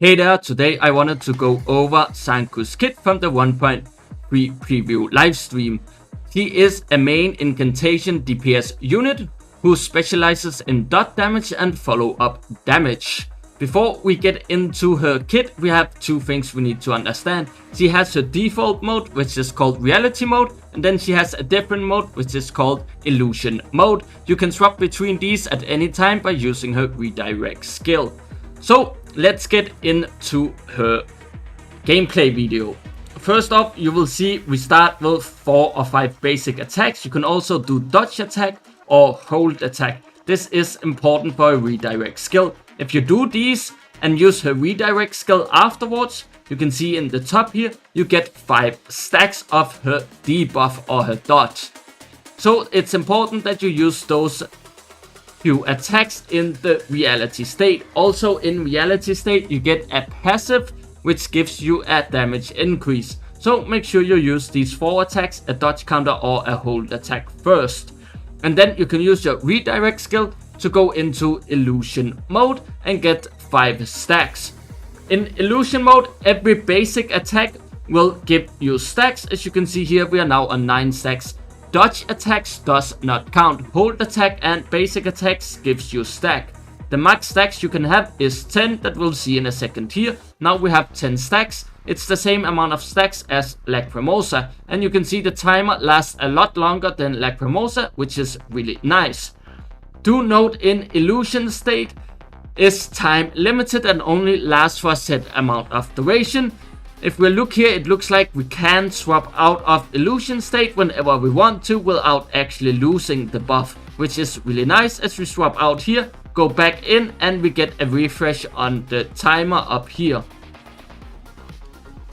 Hey there, today I wanted to go over Zankou's kit from the 1.3 preview livestream. He is a main incantation DPS unit who specializes in dot damage and follow-up damage. Before we get into her kit, we have two things we need to understand. She has her default mode, which is called reality mode, and then she has a different mode, which is called illusion mode. You can swap between these at any time by using her redirect skill. So let's get into her gameplay video. First off, you will see we start with 4 or 5 basic attacks. You can also do dodge attack or hold attack. This is important for a redirect skill. If you do these and use her redirect skill afterwards, you can see in the top here, you get 5 stacks of her debuff or her dodge. So it's important that you use those few attacks in the reality state. Also in reality state, you get a passive which gives you a damage increase. So make sure you use these 4 attacks, a dodge counter or a hold attack first. And then you can use your redirect skill to go into illusion mode and get 5 stacks. In illusion mode, every basic attack will give you stacks. As you can see here, we are now on 9 stacks. Dodge attacks does not count. Hold attack and basic attacks gives you stack. The max stacks you can have is 10, that we'll see in a second here. Now we have 10 stacks. It's the same amount of stacks as Lacrimosa, and you can see the timer lasts a lot longer than Lacrimosa, which is really nice. Do note in illusion state is time limited and only lasts for a set amount of duration. If we look here, it looks like we can swap out of illusion state whenever we want to without actually losing the buff, which is really nice. As we swap out here, go back in, and we get a refresh on the timer up here.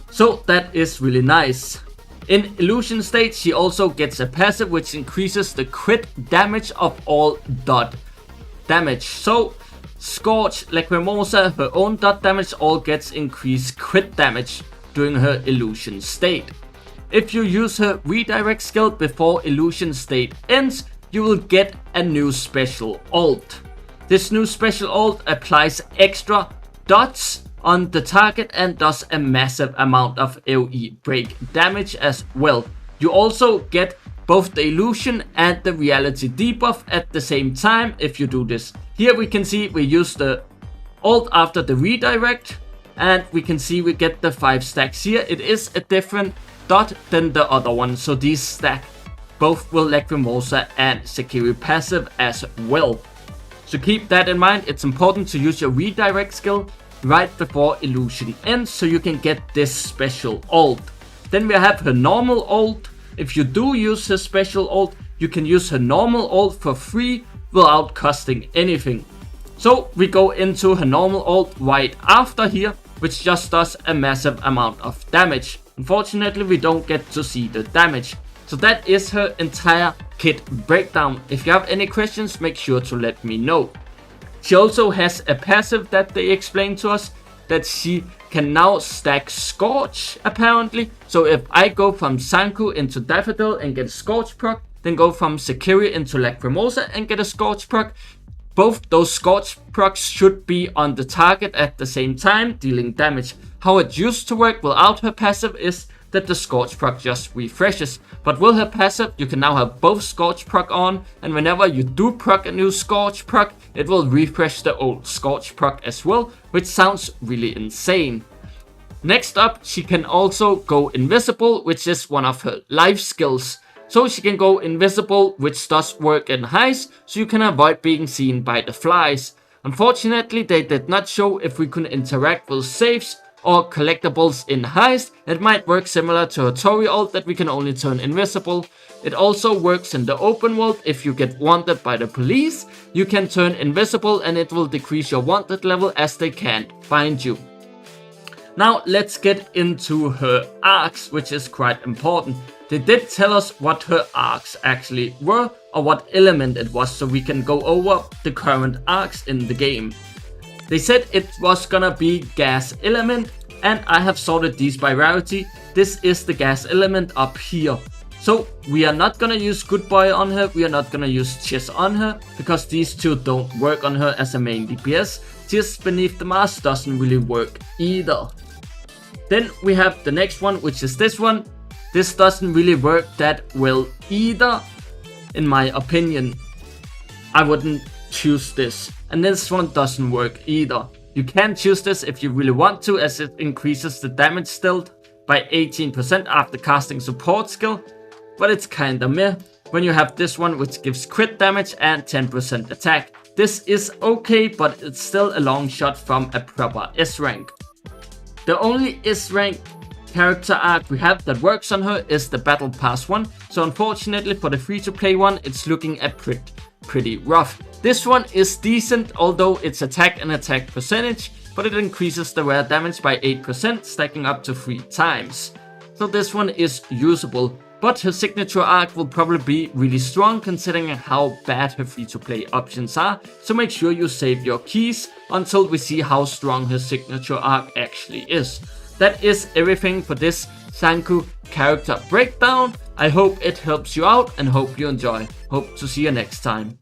So that is really nice. In illusion state, she also gets a passive which increases the crit damage of all dot damage. So Scorch, Lacrimosa, her own dot damage all gets increased crit damage during her illusion state. If you use her redirect skill before illusion state ends, you will get a new special ult. This new special ult applies extra dots on the target and does a massive amount of AoE break damage as well. You also get both the illusion and the reality debuff at the same time if you do this. Here we can see we use the ult after the redirect, and we can see we get the 5 stacks here. It is a different dot than the other one, so these stack both with Lacrimosa and Zakiri passive as well. So keep that in mind. It's important to use your redirect skill right before illusion ends so you can get this special ult. Then we have her normal ult. If you do use her special ult, you can use her normal ult for free without costing anything. So we go into her normal ult right after here, which just does a massive amount of damage. Unfortunately, we don't get to see the damage. So that is her entire kit breakdown. If you have any questions, make sure to let me know. She also has a passive that they explained to us, that she can now stack Scorch apparently. So if I go from Zankou into Daffodil and get a Scorch proc, then go from Zakiri into Lacrimosa and get a Scorch proc, both those Scorch procs should be on the target at the same time, dealing damage. How it used to work without her passive is that the Scorch proc just refreshes. But with her passive, you can now have both Scorch proc on, and whenever you do proc a new Scorch proc, it will refresh the old Scorch proc as well, which sounds really insane. Next up, she can also go invisible, which is one of her life skills. So she can go invisible, which does work in heist, so you can avoid being seen by the flies. Unfortunately, they did not show if we could interact with safes or collectibles in heist. It might work similar to her Tori ult that we can only turn invisible. It also works in the open world. If you get wanted by the police, you can turn invisible and it will decrease your wanted level as they can't find you. Now let's get into her arcs, which is quite important. They did tell us what her arcs actually were, or what element it was, so we can go over the current arcs in the game. They said it was gonna be gas element, and I have sorted these by rarity. This is the gas element up here. So we are not gonna use Good Boy on her, we are not gonna use Chiss on her, because these two don't work on her as a main DPS. Tears Beneath the Mask doesn't really work either. Then we have the next one, which is this one. This doesn't really work that well either, in my opinion. I wouldn't choose this. And this one doesn't work either. You can choose this if you really want to, as it increases the damage dealt by 18% after casting support skill, but it's kinda meh when you have this one, which gives crit damage and 10% attack. This is okay, but it's still a long shot from a proper S rank. The only S rank character arc we have that works on her is the Battle Pass one, so unfortunately for the free to play one, it's looking a pretty rough. This one is decent, although it's attack and attack percentage, but it increases the wear damage by 8%, stacking up to 3 times. So this one is usable, but her signature arc will probably be really strong considering how bad her free to play options are, so make sure you save your keys until we see how strong her signature arc actually is. That is everything for this Zankou character breakdown. I hope it helps you out and hope you enjoy. Hope to see you next time.